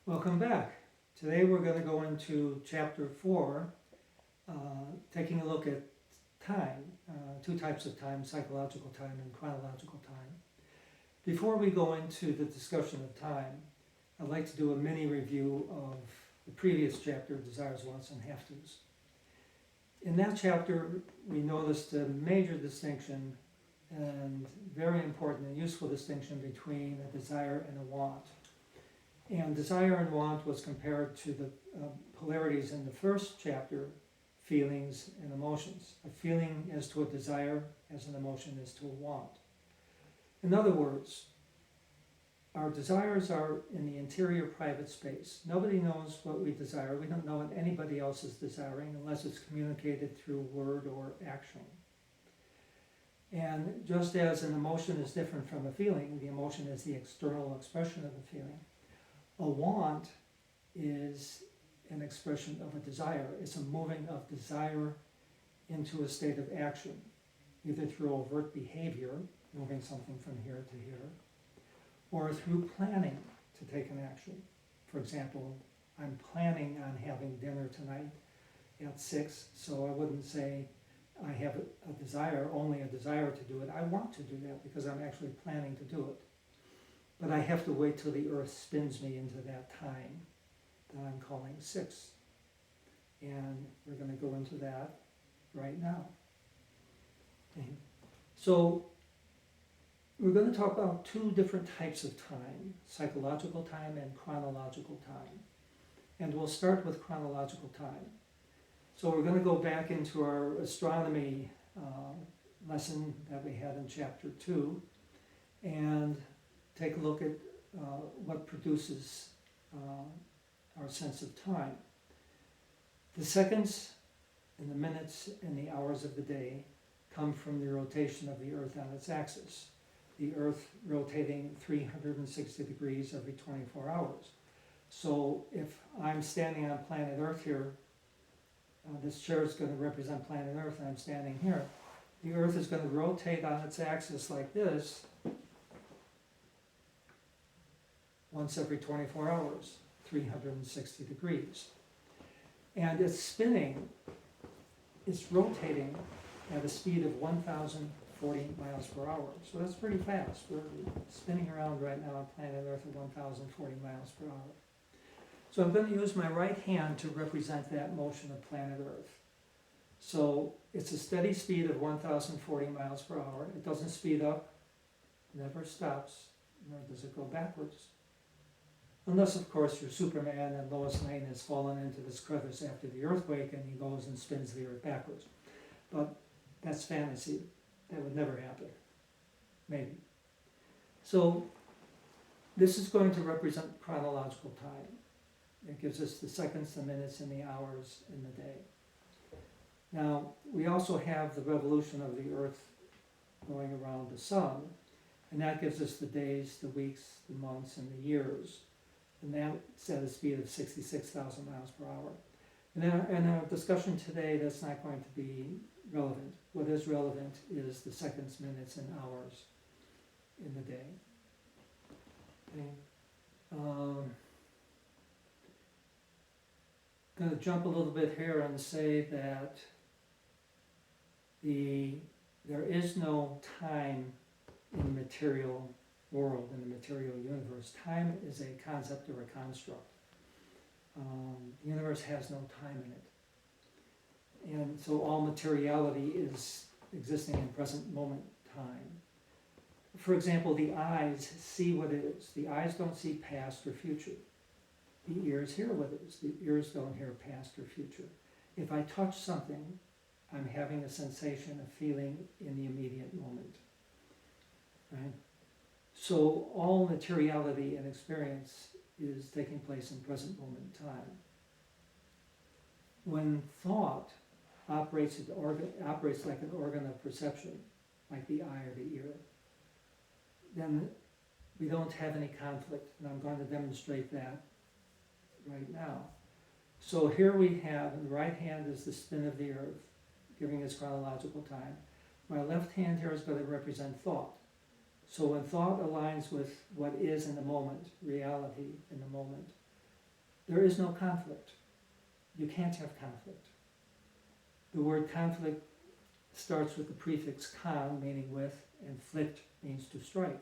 Welcome back. Today we're going to go into chapter 4, taking a look at time, two types of time, psychological time and chronological time. Before we go into the discussion of time, I'd like to do a mini review of the previous chapter, Desires, Wants, and Have-Tos. In that chapter, we noticed a major distinction and very important and useful distinction between a desire and a want. And desire and want was compared to the polarities in the first chapter, feelings and emotions. A feeling as to a desire, as an emotion as to a want. In other words, our desires are in the interior private space. Nobody knows what we desire. We don't know what anybody else is desiring unless it's communicated through word or action. And just as an emotion is different from a feeling, the emotion is the external expression of a feeling. A want is an expression of a desire. It's a moving of desire into a state of action, either through overt behavior, moving something from here to here, or through planning to take an action. For example, I'm planning on having dinner tonight at 6, so I wouldn't say I have a desire, only a desire to do it. I want to do that because I'm actually planning to do it. But I have to wait till the earth spins me into that time that I'm calling 6. And we're going to go into that right now. Okay. So we're going to talk about two different types of time, psychological time and chronological time. And we'll start with chronological time. So we're going to go back into our astronomy lesson that we had in chapter 2 and take a look at what produces our sense of time. The seconds and the minutes and the hours of the day come from the rotation of the Earth on its axis. The Earth rotating 360 degrees every 24 hours. So if I'm standing on planet Earth here, this chair is going to represent planet Earth and I'm standing here. The Earth is going to rotate on its axis like this once every 24 hours, 360 degrees. And it's spinning, it's rotating at a speed of 1,040 miles per hour. So that's pretty fast. We're spinning around right now on planet Earth at 1,040 miles per hour. So I'm going to use my right hand to represent that motion of planet Earth. So it's a steady speed of 1,040 miles per hour. It doesn't speed up, never stops, nor does it go backwards. Unless, of course, you're Superman and Lois Lane has fallen into this crevice after the earthquake and he goes and spins the earth backwards. But that's fantasy. That would never happen. Maybe. So this is going to represent chronological time. It gives us the seconds, the minutes, and the hours in the day. Now, we also have the revolution of the earth going around the sun, and that gives us the days, the weeks, the months, and the years. And that's at a speed of 66,000 miles per hour. And in our discussion today, that's not going to be relevant. What is relevant is the seconds, minutes, and hours in the day. Okay. I'm going to jump a little bit here and say that there is no time in the material world, in the material universe. Time is a concept or a construct. The universe has no time in it. And so all materiality is existing in present moment time. For example, the eyes see what is. The eyes don't see past or future. The ears hear what is. The ears don't hear past or future. If I touch something, I'm having a sensation, a feeling in the immediate moment. Right? So all materiality and experience is taking place in present moment time. When thought operates like an organ of perception, like the eye or the ear, then we don't have any conflict, and I'm going to demonstrate that right now. So here we have, in the right hand is the spin of the earth, giving us chronological time. My left hand here is going to represent thought. So when thought aligns with what is in the moment, reality in the moment, there is no conflict. You can't have conflict. The word conflict starts with the prefix con, meaning with, and flict means to strike.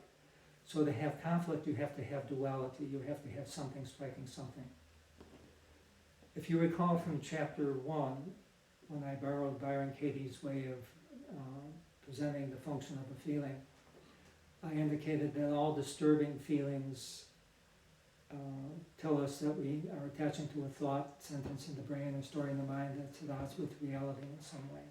So to have conflict, you have to have duality. You have to have something striking something. If you recall from chapter 1, when I borrowed Byron Katie's way of presenting the function of a feeling, I indicated that all disturbing feelings tell us that we are attaching to a thought sentence in the brain and story in the mind that's at odds with reality in some way.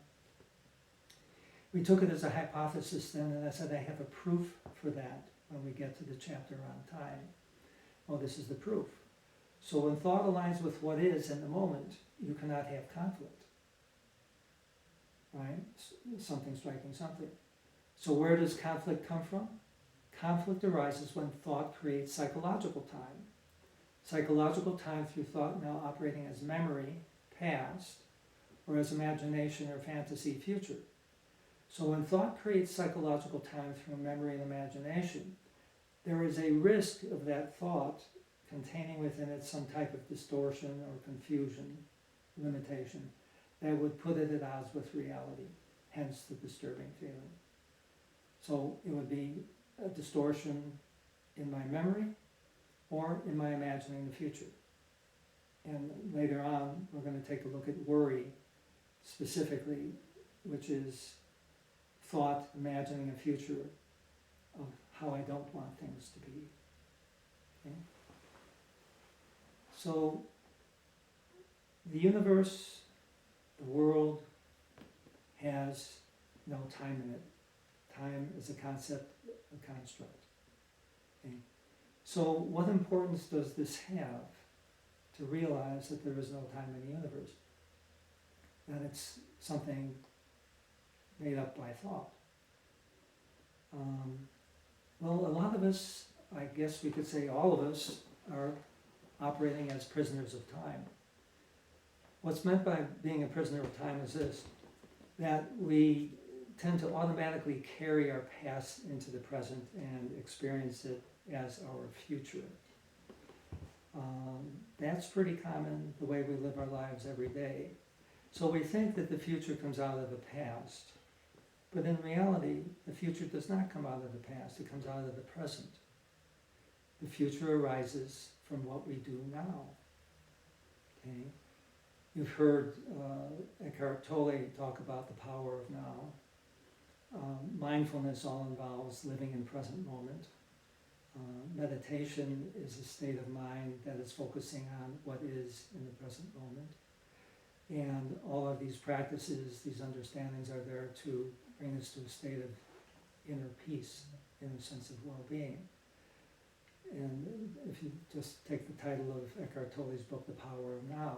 We took it as a hypothesis then, and I said I have a proof for that when we get to the chapter on time. Well, this is the proof. So when thought aligns with what is in the moment, you cannot have conflict. Right? Something striking something. So where does conflict come from? Conflict arises when thought creates psychological time. Psychological time through thought now operating as memory, past, or as imagination or fantasy, future. So when thought creates psychological time through memory and imagination, there is a risk of that thought containing within it some type of distortion or confusion, limitation, that would put it at odds with reality, hence the disturbing feeling. So it would be a distortion in my memory or in my imagining the future. And later on, we're going to take a look at worry specifically, which is thought imagining a future of how I don't want things to be. Okay? So the universe, the world, has no time in it. Time is a concept, a construct. Okay? So what importance does this have to realize that there is no time in the universe? That it's something made up by thought. Well, a lot of us, I guess we could say all of us, are operating as prisoners of time. What's meant by being a prisoner of time is this, that we tend to automatically carry our past into the present and experience it as our future. That's pretty common, the way we live our lives every day. So we think that the future comes out of the past, but in reality, the future does not come out of the past, it comes out of the present. The future arises from what we do now. Okay? You've heard Eckhart Tolle talk about the power of now. Mindfulness all involves living in present moment. Meditation is a state of mind that is focusing on what is in the present moment. And all of these practices, these understandings are there to bring us to a state of inner peace, inner sense of well-being. And if you just take the title of Eckhart Tolle's book, The Power of Now,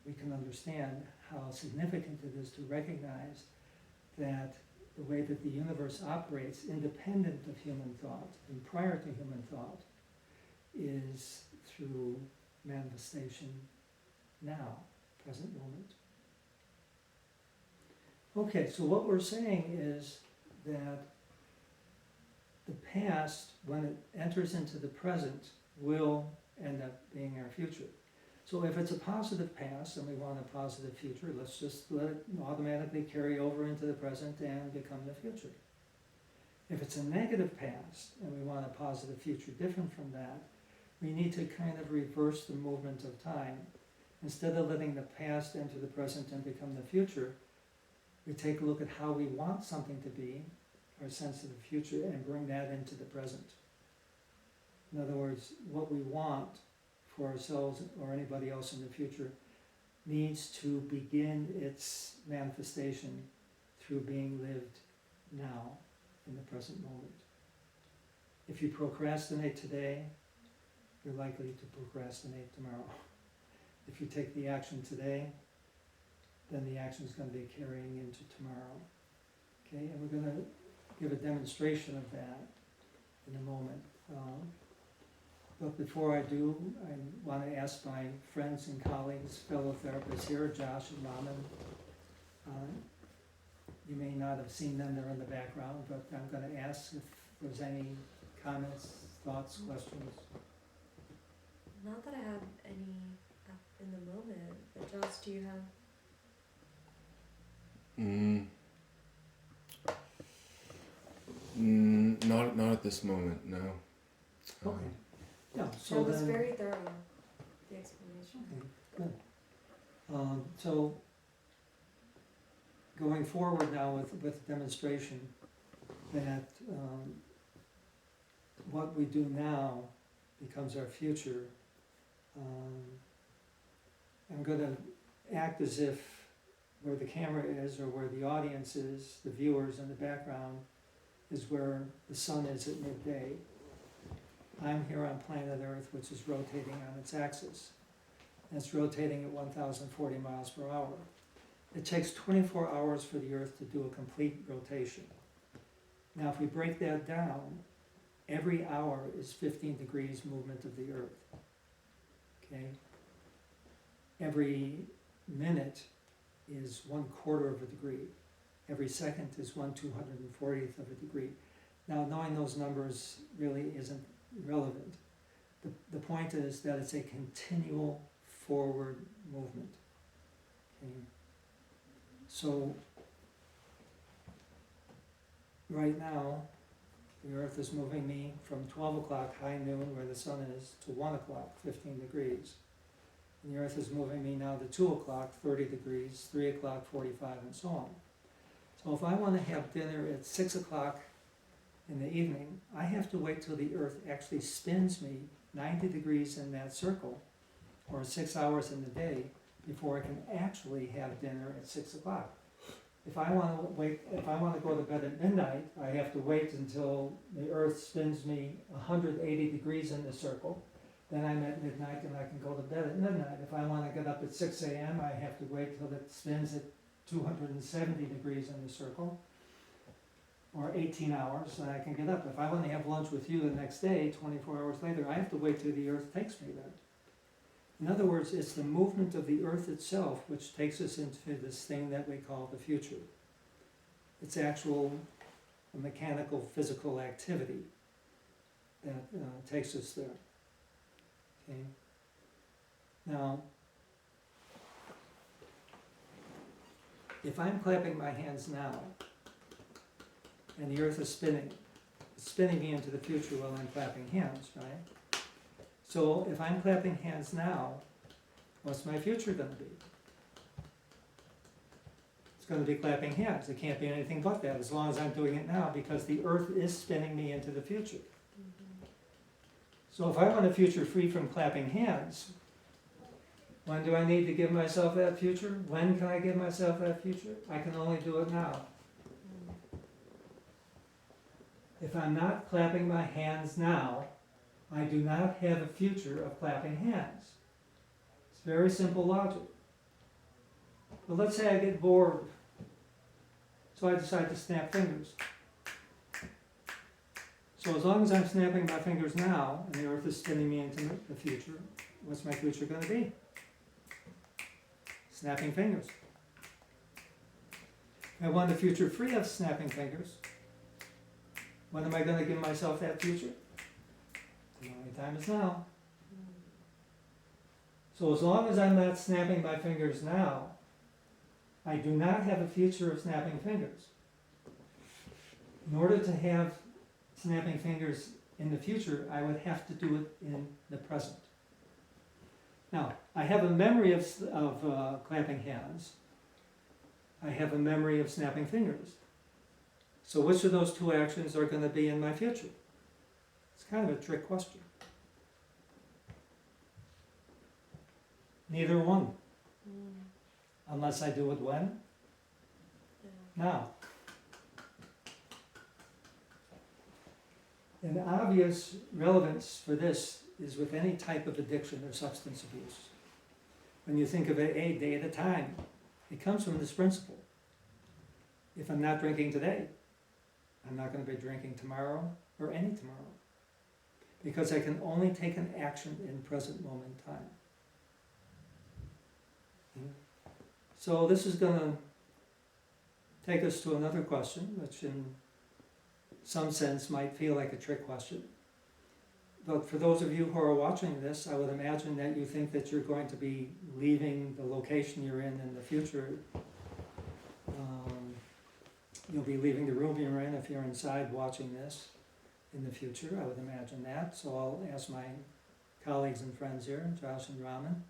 we can understand how significant it is to recognize that the way that the universe operates, independent of human thought and prior to human thought, is through manifestation now, present moment. Okay, so what we're saying is that the past, when it enters into the present, will end up being our future. So if it's a positive past and we want a positive future, let's just let it automatically carry over into the present and become the future. If it's a negative past and we want a positive future different from that, we need to kind of reverse the movement of time. Instead of letting the past enter the present and become the future, we take a look at how we want something to be, our sense of the future, and bring that into the present. In other words, what we want for ourselves or anybody else in the future needs to begin its manifestation through being lived now, in the present moment. If you procrastinate today, you're likely to procrastinate tomorrow. If you take the action today, then the action is going to be carrying into tomorrow. Okay, and we're going to give a demonstration of that in a moment. But before I do, I want to ask my friends and colleagues, fellow therapists here, Josh and Raman. You may not have seen them, they're in the background, but I'm going to ask if there's any comments, thoughts, questions. Now do you have? Not at this moment, no. Okay. Yeah, so That was then, very thorough, the explanation. okay, good. So, going forward now with demonstration, that what we do now becomes our future. I'm gonna act as if where the camera is, or where the audience is, the viewers in the background, is where the sun is at midday. I'm here on planet Earth, which is rotating on its axis. And it's rotating at 1,040 miles per hour. It takes 24 hours for the Earth to do a complete rotation. Now, if we break that down, every hour is 15 degrees movement of the Earth. Okay? Every minute is 1/4 of a degree. Every second is 1/240th of a degree. Now, knowing those numbers really isn't relevant. The point is that it's a continual forward movement. Okay? So, right now, the Earth is moving me from 12 o'clock high noon, where the sun is, to 1 o'clock, 15 degrees. And the Earth is moving me now to 2 o'clock, 30 degrees, 3 o'clock, 45, and so on. So if I want to have dinner at 6 o'clock in the evening, I have to wait till the Earth actually spins me 90 degrees in that circle, or 6 hours in the day, before I can actually have dinner at 6 o'clock. If I want to go to bed at midnight, I have to wait until the Earth spins me 180 degrees in the circle. Then I'm at midnight and I can go to bed at midnight. If I want to get up at 6 a.m., I have to wait till it spins at 270 degrees in the circle, or 18 hours, and I can get up. If I want to have lunch with you the next day, 24 hours later, I have to wait till the Earth takes me there. In other words, it's the movement of the Earth itself which takes us into this thing that we call the future. It's actual mechanical, physical activity that takes us there. Okay. Now, if I'm clapping my hands now, and the Earth is spinning, it's spinning me into the future while I'm clapping hands, right? So if I'm clapping hands now, what's my future going to be? It's going to be clapping hands. It can't be anything but that, as long as I'm doing it now, because the Earth is spinning me into the future. So if I want a future free from clapping hands, when do I need to give myself that future? When can I give myself that future? I can only do it now. If I'm not clapping my hands now, I do not have a future of clapping hands. It's very simple logic. But let's say I get bored, so I decide to snap fingers. So as long as I'm snapping my fingers now, and the Earth is spinning me into the future, what's my future going to be? Snapping fingers. I want a future free of snapping fingers. When am I going to give myself that future? The only time is now. So as long as I'm not snapping my fingers now, I do not have a future of snapping fingers. In order to have snapping fingers in the future, I would have to do it in the present. Now, I have a memory of clapping hands. I have a memory of snapping fingers. So which of those two actions are going to be in my future? It's kind of a trick question. Neither one. Unless I do it when? Now. An obvious relevance for this is with any type of addiction or substance abuse. When you think of it a day at a time, it comes from this principle. If I'm not drinking today, I'm not going to be drinking tomorrow or any tomorrow, because I can only take an action in present moment time. So this is going to take us to another question, which in some sense might feel like a trick question. but for those of you who are watching this, I would imagine that you think that you're going to be leaving the location you're in the future. You'll be leaving the room you're in if you're inside watching this in the future, I would imagine that. So I'll ask my colleagues and friends here, Josh and Raman,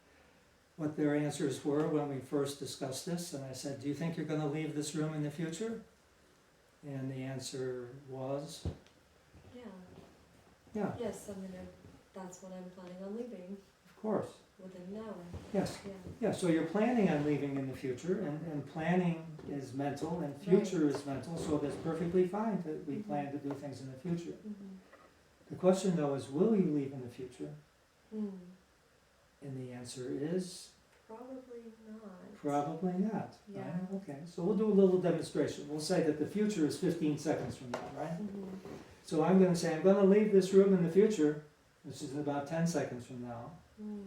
what their answers were when we first discussed this. And I said, do you think you're going to leave this room in the future? And the answer was, Yeah. yeah, Yes, I mean, that's what I'm planning on leaving of course. within an hour. Yes. Yeah. Yeah, so you're planning on leaving in the future, and planning is mental, and future is mental, so that's perfectly fine that we plan to do things in the future. Mm-hmm. The question though is, will you leave in the future? Mm. And the answer is, Probably not. probably not. Yeah. Right? Okay, so we'll do a little demonstration. We'll say that the future is 15 seconds from now, right? Mm-hmm. So I'm gonna say, I'm gonna leave this room in the future, which is about 10 seconds from now. Mm.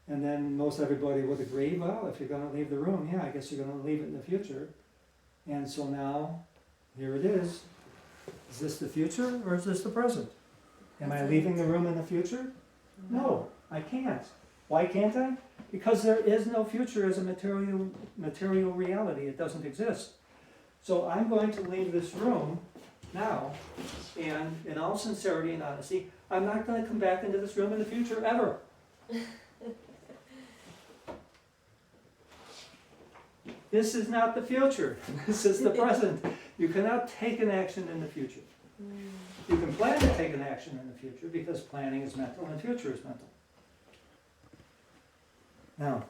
And then most everybody would agree, well, if you're gonna leave the room, yeah, I guess you're gonna leave it in the future. And so now, here it is. Is this the future or is this the present? Am I leaving the room in the future? No, I can't. Why can't I? Because there is no future as a material reality. It doesn't exist. So I'm going to leave this room now, and in all sincerity and honesty, I'm not going to come back into this room in the future ever. This is not the future. This is the present. You cannot take an action in the future. Mm. You can plan to take an action in the future because planning is mental and future is mental. Now,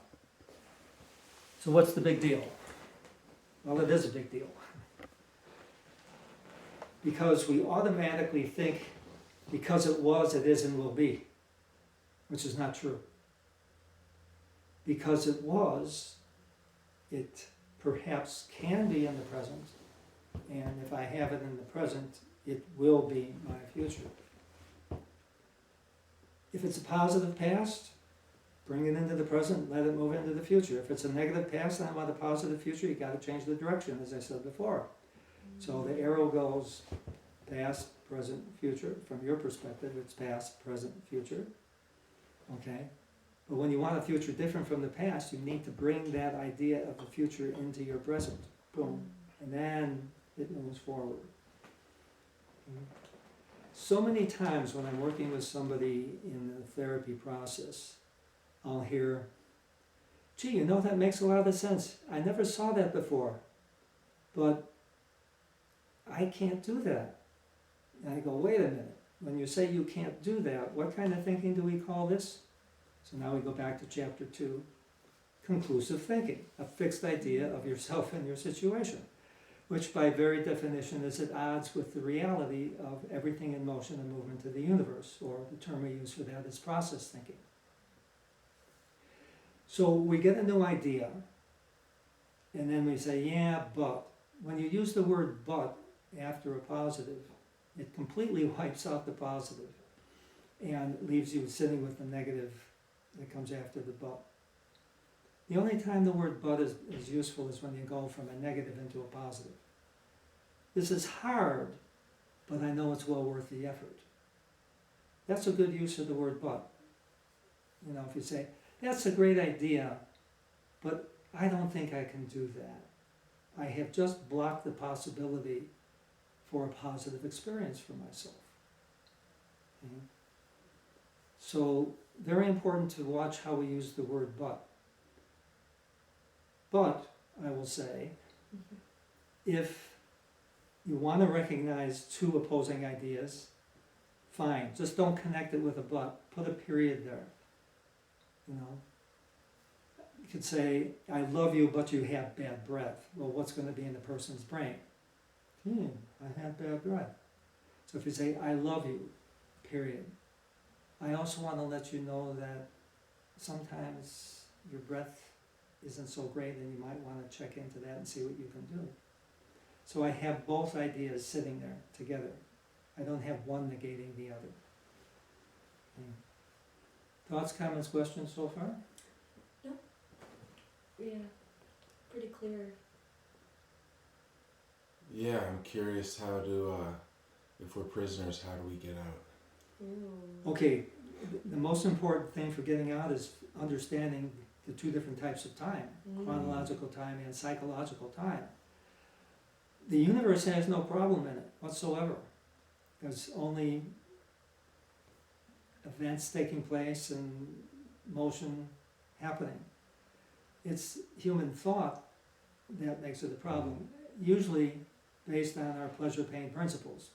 so what's the big deal? Well, it is a big deal. Because we automatically think because it was, it is, and will be, which is not true. Because it was, it perhaps can be in the present, and if I have it in the present, it will be my future. If it's a positive past, bring it into the present, let it move into the future. If it's a negative past and I want a positive future, you got to change the direction, as I said before. So the arrow goes past, present, future. From your perspective, it's past, present, future. Okay? But when you want a future different from the past, you need to bring that idea of the future into your present. Boom. And then it moves forward. So many times when I'm working with somebody in the therapy process, I'll hear, gee, you know, that makes a lot of sense. I never saw that before. But I can't do that. And I go, wait a minute. When you say you can't do that, what kind of thinking do we call this? So now we go back to chapter 2, conclusive thinking, a fixed idea of yourself and your situation, which by very definition is at odds with the reality of everything in motion and movement of the universe, or the term we use for that is process thinking. So we get a new idea, and then we say, yeah, but. When you use the word but after a positive, it completely wipes out the positive and leaves you sitting with the negative that comes after the but. The only time the word but is useful is when you go from a negative into a positive. This is hard, but I know it's well worth the effort. That's a good use of the word but. You know, if you say, that's a great idea, but I don't think I can do that. I have just blocked the possibility for a positive experience for myself. Okay? So, very important to watch how we use the word but. But, I will say, if you want to recognize two opposing ideas, fine. Just don't connect it with a but. Put a period there. You know? You could say, I love you, but you have bad breath. Well, what's going to be in the person's brain? I have bad breath. So if you say, I love you, period. I also want to let you know that sometimes your breath isn't so great and you might want to check into that and see what you can do. So I have both ideas sitting there together. I don't have one negating the other. Thoughts, comments, questions so far? Yeah, pretty clear. Yeah, I'm curious how to, if we're prisoners, how do we get out? Ew. Okay, the most important thing for getting out is understanding the two different types of time, chronological time and psychological time. The universe has no problem in it whatsoever. There's only events taking place and motion happening. It's human thought that makes it a problem, usually based on our pleasure-pain principles.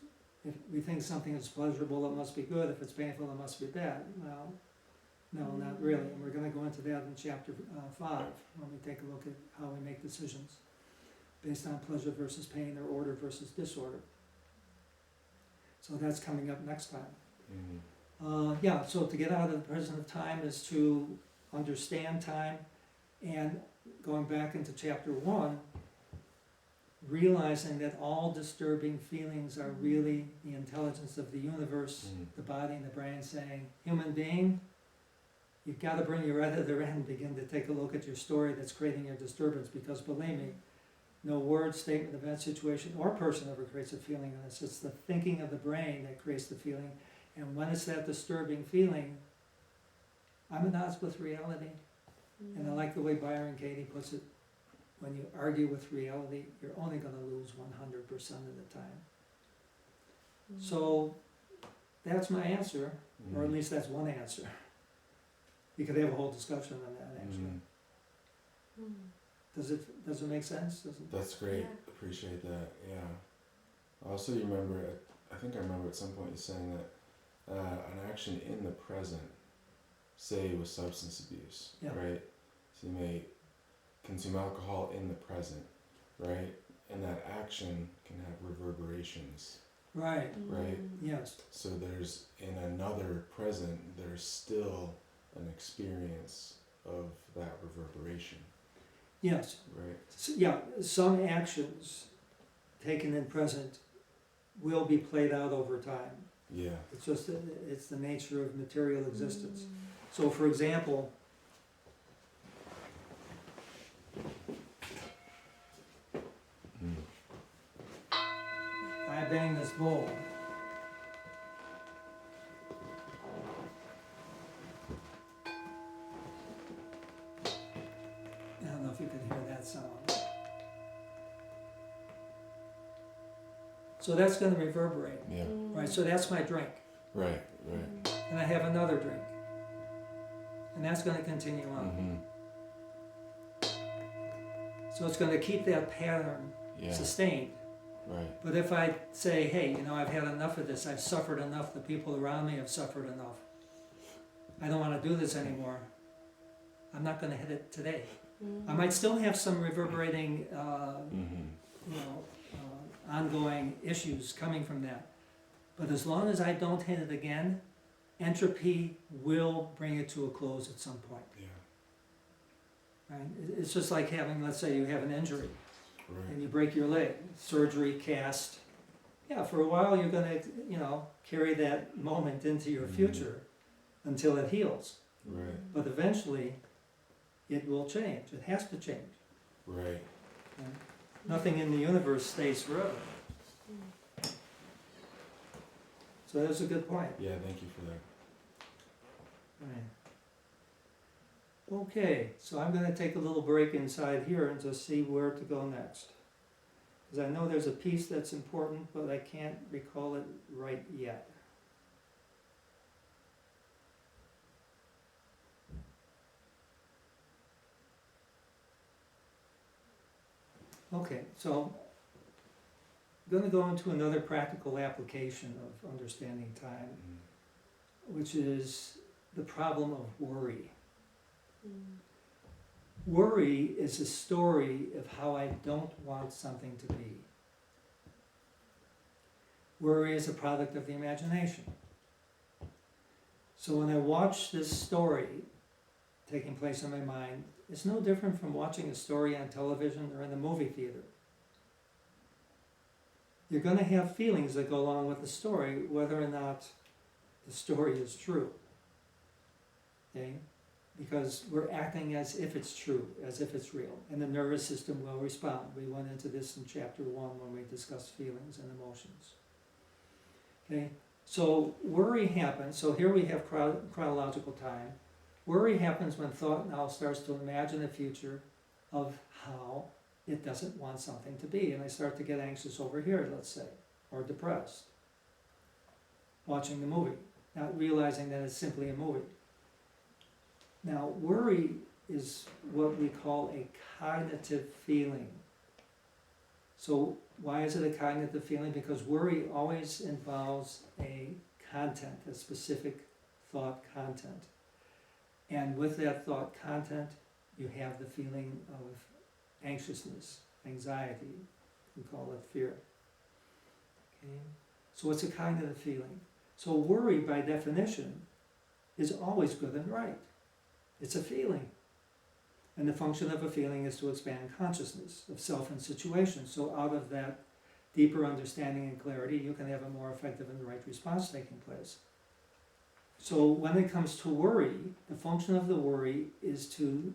If we think something is pleasurable, it must be good. If it's painful, it must be bad. Well, no, not really. And we're going to go into that in chapter 5 when we take a look at how we make decisions based on pleasure versus pain or order versus disorder. So that's coming up next time. Yeah, so to get out of the present of time is to understand time, and going back into chapter 1, realizing that all disturbing feelings are really the intelligence of the universe, the body and the brain saying, human being, you've got to bring your editor in and begin to take a look at your story that's creating your disturbance, because believe me, no word, statement, event, situation, or person ever creates a feeling in us. It's the thinking of the brain that creates the feeling, and when it's that disturbing feeling, I'm at odds with reality. And I like the way Byron Katie puts it, when you argue with reality, you're only going to lose 100% of the time. So that's my answer, or at least that's one answer. You could have a whole discussion on that, actually. Does it make sense? That's great. Yeah. Appreciate that. Yeah. Also, you remember, I think I remember at some point you saying that an action in the present, say with substance abuse, Yeah. right? So you may consume alcohol in the present, right? And that action can have reverberations, Right, right? yes, So there's, in another present, there's still an experience of that reverberation, yes. right? Yeah, some actions taken in present will be played out over time. Yeah. It's just, it's the nature of material existence. So for example, I bang this bowl. I don't know if you can hear that sound. So that's going to reverberate, Yeah. right? So that's my drink. Right. Right. And I have another drink. And that's going to continue on. So it's going to keep that pattern Yeah. sustained. Right. But if I say, hey, I've had enough of this, I've suffered enough, the people around me have suffered enough, I don't want to do this anymore, I'm not going to hit it today. I might still have some reverberating, ongoing issues coming from that. But as long as I don't hit it again, entropy will bring it to a close at some point. Yeah. Right? It's just like having, let's say you have an injury. Right. And you break your leg, surgery, cast. Yeah, for a while you're going to, carry that moment into your future until it heals. Right. But eventually, it will change. It has to change. Right. Right? Nothing in the universe stays forever. So that's a good point. Yeah. Thank you for that. Right. Okay, so I'm going to take a little break inside here and just see where to go next. Because I know there's a piece that's important, but I can't recall it right yet. Okay, so I'm going to go into another practical application of understanding time, which is the problem of worry. Worry is a story of how I don't want something to be. Worry is a product of the imagination. So when I watch this story taking place in my mind, it's no different from watching a story on television or in the movie theater. You're going to have feelings that go along with the story, whether or not the story is true. Okay? Because we're acting as if it's true, as if it's real, and the nervous system will respond. We went into this in chapter 1 when we discussed feelings and emotions. Okay? So worry happens, so here we have chronological time. Worry happens when thought now starts to imagine a future of how it doesn't want something to be. And I start to get anxious over here, let's say, or depressed, watching the movie, not realizing that it's simply a movie. Now, worry is what we call a cognitive feeling. So why is it a cognitive feeling? Because worry always involves a content, a specific thought content. And with that thought content, you have the feeling of anxiousness, anxiety, we call it fear. Okay? So it's a cognitive feeling. So worry, by definition, is always good and right. It's a feeling. And the function of a feeling is to expand consciousness of self and situation. So out of that deeper understanding and clarity, you can have a more effective and right response taking place. So when it comes to worry, the function of the worry is to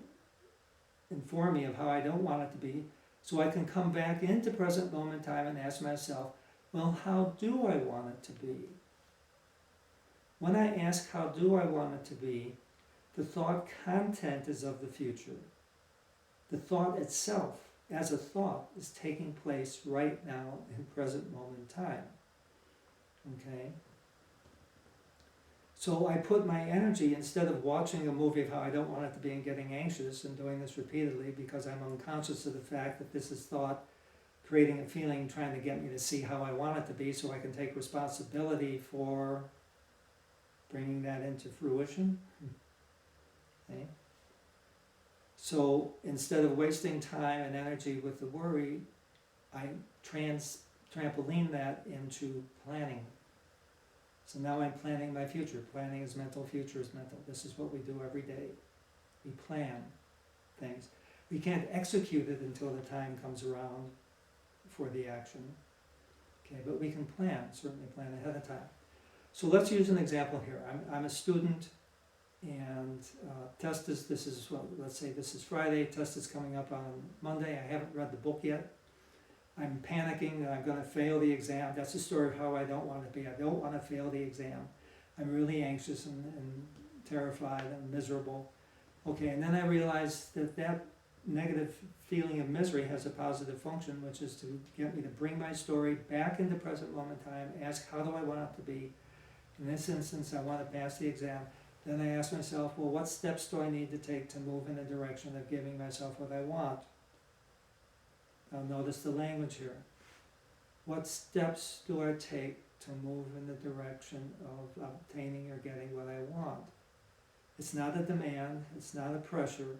inform me of how I don't want it to be, so I can come back into present moment time and ask myself, well, how do I want it to be? When I ask how do I want it to be, the thought content is of the future. The thought itself, as a thought, is taking place right now in present moment time. Okay? So I put my energy, instead of watching a movie of how I don't want it to be and getting anxious and doing this repeatedly because I'm unconscious of the fact that this is thought creating a feeling, trying to get me to see how I want it to be so I can take responsibility for bringing that into fruition. Okay? So instead of wasting time and energy with the worry, I trampoline that into planning. So now I'm planning my future. Planning is mental, future is mental. This is what we do every day. We plan things. We can't execute it until the time comes around for the action. Okay, but we can plan, certainly plan ahead of time. So let's use an example here. I'm a student, and test is, let's say this is Friday, test is coming up on Monday. I haven't read the book yet. I'm panicking that I'm going to fail the exam. That's the story of how I don't want to be. I don't want to fail the exam. I'm really anxious and terrified and miserable. Okay, and then I realize that negative feeling of misery has a positive function, which is to get me to bring my story back into present moment time, ask how do I want it to be. In this instance, I want to pass the exam. Then I ask myself, well, what steps do I need to take to move in the direction of giving myself what I want? Now notice the language here. What steps do I take to move in the direction of obtaining or getting what I want? It's not a demand, it's not a pressure,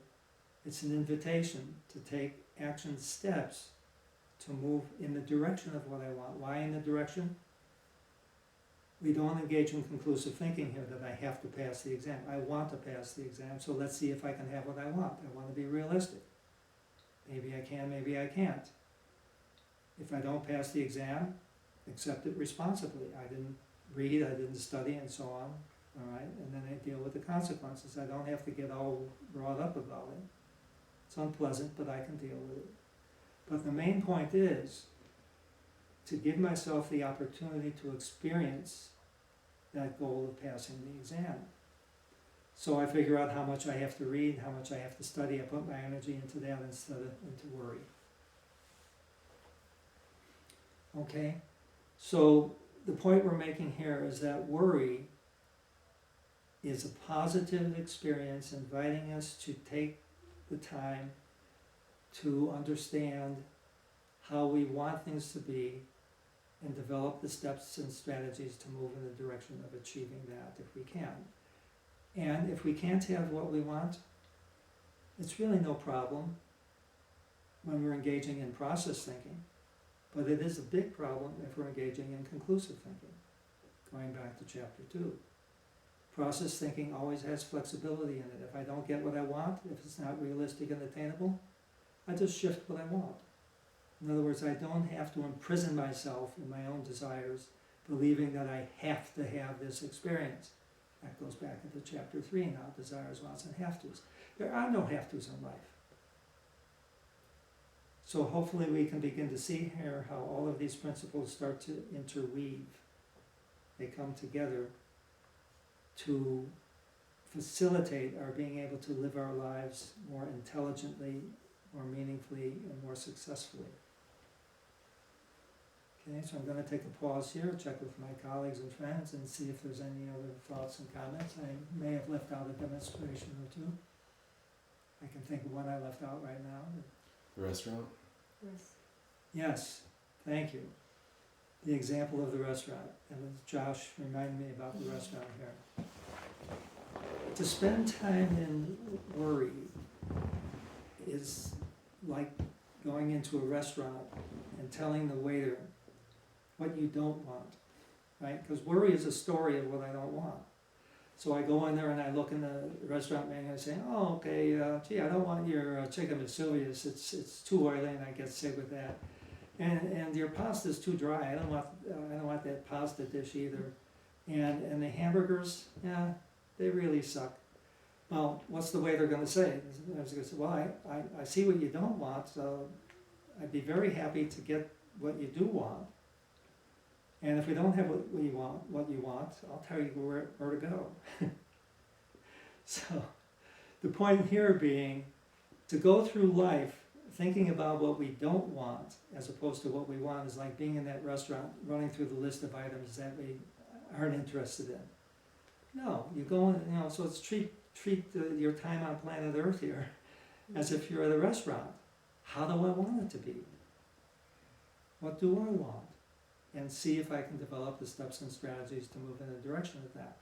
it's an invitation to take action steps to move in the direction of what I want. Why in the direction? We don't engage in conclusive thinking here that I have to pass the exam. I want to pass the exam, so let's see if I can have what I want. I want to be realistic. Maybe I can, maybe I can't. If I don't pass the exam, accept it responsibly. I didn't read, I didn't study, and so on. All right, and then I deal with the consequences. I don't have to get all wrought up about it. It's unpleasant, but I can deal with it. But the main point is to give myself the opportunity to experience that goal of passing the exam. So I figure out how much I have to read, how much I have to study. I put my energy into that instead of into worry. Okay? So the point we're making here is that worry is a positive experience inviting us to take the time to understand how we want things to be and develop the steps and strategies to move in the direction of achieving that if we can. And if we can't have what we want, it's really no problem when we're engaging in process thinking, but it is a big problem if we're engaging in conclusive thinking. Going back to chapter 2. Process thinking always has flexibility in it. If I don't get what I want, if it's not realistic and attainable, I just shift what I want. In other words, I don't have to imprison myself in my own desires, believing that I have to have this experience. That goes back into chapter 3 now, desires, wants, and have-tos. There are no have-tos in life. So hopefully we can begin to see here how all of these principles start to interweave. they come together to facilitate our being able to live our lives more intelligently, more meaningfully, and more successfully. Okay, so I'm going to take a pause here, check with my colleagues and friends, and see if there's any other thoughts and comments. I may have left out a demonstration or two. I can think of one I left out right now. The restaurant? Yes. Yes, thank you. The example of the restaurant, and Josh reminded me about the restaurant here. To spend time in worry is like going into a restaurant and telling the waiter what you don't want, right? Because worry is a story of what I don't want. So I go in there and I look in the restaurant menu and I say, oh, okay, gee, I don't want your chicken Vesuvius. It's too oily and I get sick with that. And your pasta's too dry. I don't want that pasta dish either. And the hamburgers, yeah, they really suck. Well, what's the waiter going to say? I was going to say, well, I see what you don't want, so I'd be very happy to get what you do want. And if we don't have what you want, I'll tell you where to go. So the point here being to go through life thinking about what we don't want as opposed to what we want is like being in that restaurant running through the list of items that we aren't interested in. No, you go in, so it's treat your time on planet Earth here as if you're at a restaurant. How do I want it to be? What do I want? And see if I can develop the steps and strategies to move in the direction of that.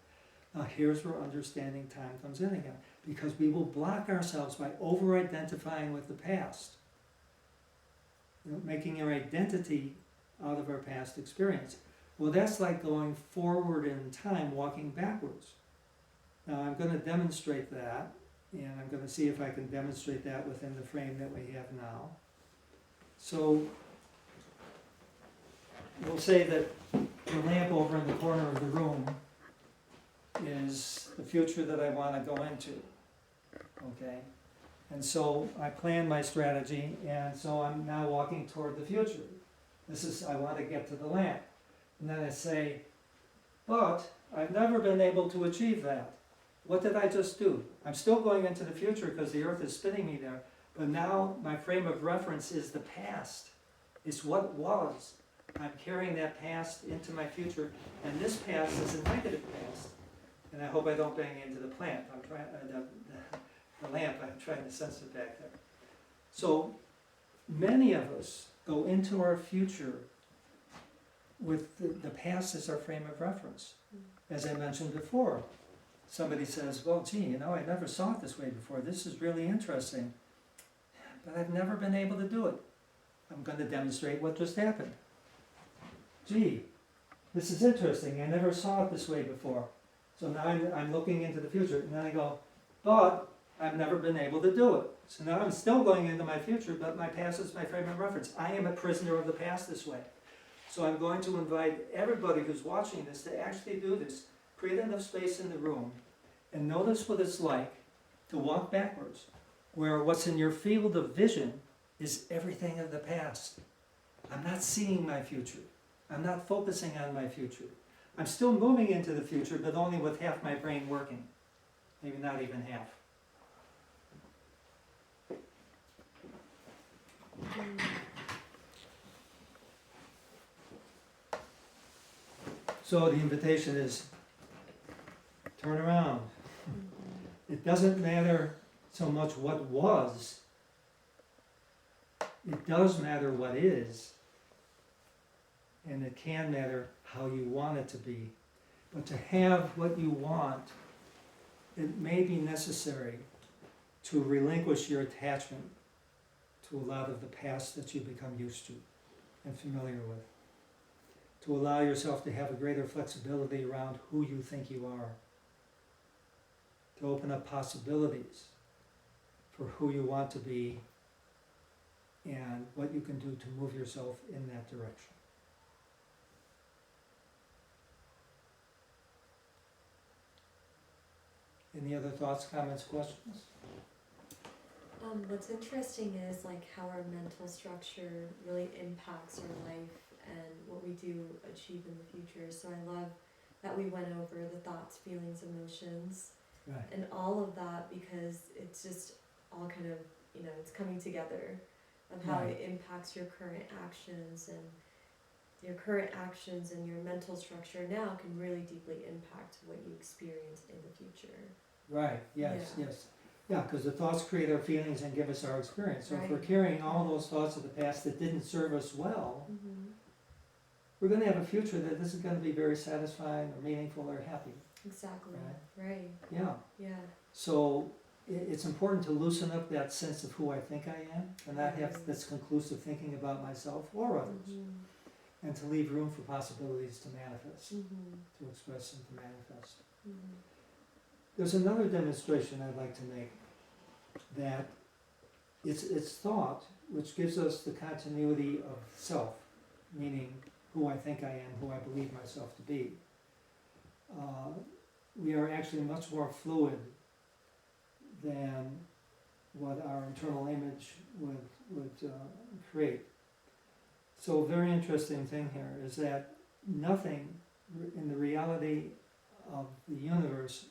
Now here's where understanding time comes in again, because we will block ourselves by over-identifying with the past, making our identity out of our past experience. Well, that's like going forward in time, walking backwards. Now I'm going to demonstrate that, and I'm going to see if I can demonstrate that within the frame that we have now. So we'll say that the lamp over in the corner of the room is the future that I want to go into, okay? And so I plan my strategy, and so I'm now walking toward the future. I want to get to the lamp. And then I say, but I've never been able to achieve that. What did I just do? I'm still going into the future because the earth is spinning me there, but now my frame of reference is the past. It's what was. I'm carrying that past into my future, and this past is a negative past. And I hope I don't bang into the plant. I'm trying the lamp. I'm trying to sense it back there. So many of us go into our future with the past as our frame of reference. As I mentioned before, somebody says, well, gee, I never saw it this way before. This is really interesting, but I've never been able to do it. I'm going to demonstrate what just happened. Gee, this is interesting. I never saw it this way before. So now I'm looking into the future, and then I go, but I've never been able to do it. So now I'm still going into my future, but my past is my frame of reference. I am a prisoner of the past this way. So I'm going to invite everybody who's watching this to actually do this. Create enough space in the room and notice what it's like to walk backwards, where what's in your field of vision is everything of the past. I'm not seeing my future. I'm not focusing on my future. I'm still moving into the future, but only with half my brain working. Maybe not even half. So the invitation is, turn around. It doesn't matter so much what was. It does matter what is. And it can matter how you want it to be. But to have what you want, it may be necessary to relinquish your attachment to a lot of the past that you become used to and familiar with. To allow yourself to have a greater flexibility around who you think you are. To open up possibilities for who you want to be and what you can do to move yourself in that direction. Any other thoughts, comments, questions? What's interesting is like how our mental structure really impacts our life and what we do achieve in the future. So I love that we went over, the thoughts, feelings, emotions, Right. and all of that, because it's just all kind of, it's coming together of how Right. it impacts your current actions, and your current actions and your mental structure now can really deeply impact what you experience in the future. Right, yes, Yeah. yes. Yeah, because the thoughts create our feelings and give us our experience. So if we're Right. carrying all those thoughts of the past that didn't serve us well, Mm-hmm. we're gonna have a future that isn't gonna be very satisfying or meaningful or happy. Exactly. Right. Right. Yeah, Yeah. so it's important to loosen up that sense of who I think I am and not have this conclusive thinking about myself or others. Mm-hmm. And to leave room for possibilities to manifest, Mm-hmm. to express and to manifest. Mm-hmm. There's another demonstration I'd like to make, that it's thought which gives us the continuity of self, meaning who I think I am, who I believe myself to be. We are actually much more fluid than what our internal image would create. So a very interesting thing here is that nothing in the reality of the universe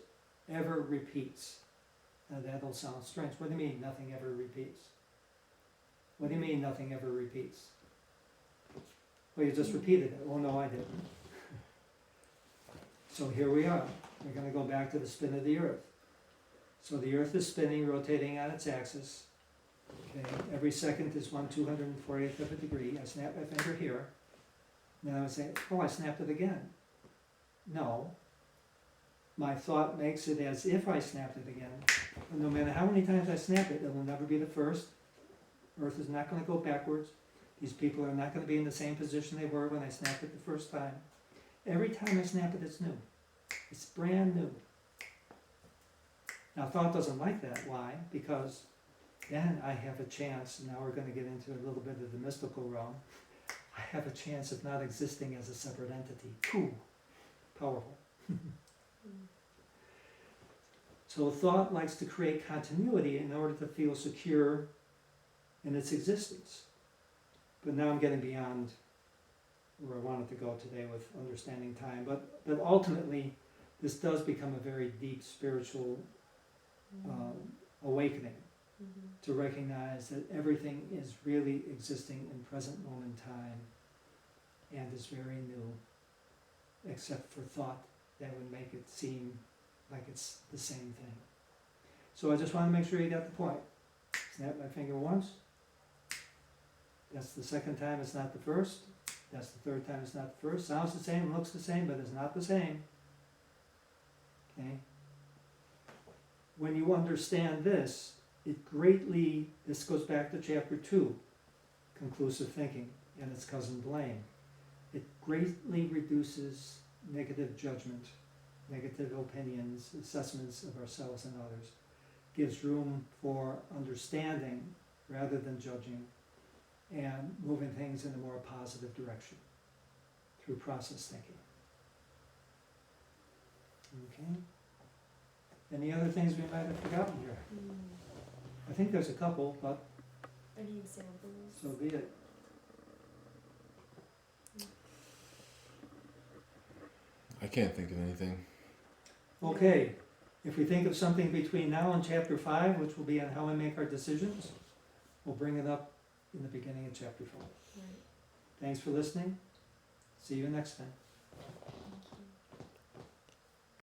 ever repeats. Now that'll sound strange. What do you mean nothing ever repeats? What do you mean nothing ever repeats? Well, you just repeated it. Oh no, I didn't. So here we are. We're going to go back to the spin of the earth. So the earth is spinning, rotating on its axis. Okay, every second is 1/240th of a degree. I snap my finger here. Then I would say, oh, I snapped it again. No. My thought makes it as if I snapped it again. And no matter how many times I snap it, it will never be the first. Earth is not going to go backwards. These people are not going to be in the same position they were when I snapped it the first time. Every time I snap it, it's new. It's brand new. Now, thought doesn't like that. Why? Because then I have a chance, and now we're going to get into a little bit of the mystical realm. I have a chance of not existing as a separate entity. Ooh, powerful. So thought likes to create continuity in order to feel secure in its existence. But now I'm getting beyond where I wanted to go today with understanding time. But ultimately, this does become a very deep spiritual awakening, to recognize that everything is really existing in present moment time and is very new, except for thought that would make it seem like it's the same thing. So I just want to make sure you got the point. Snap my finger once. That's the second time, it's not the first. That's the third time, it's not the first. Sounds the same, looks the same, but it's not the same. Okay? When you understand this, this goes back to chapter 2, conclusive thinking, and its cousin blame. It greatly reduces negative judgment, negative opinions, assessments of ourselves and others. Gives room for understanding rather than judging, and moving things in a more positive direction through process thinking. Okay? Any other things we might have forgotten here? I think there's a couple, but Any examples? so be it. I can't think of anything. Okay, if we think of something between now and chapter 5, which will be on how we make our decisions, we'll bring it up in the beginning of chapter 4. Right. Thanks for listening. See you next time.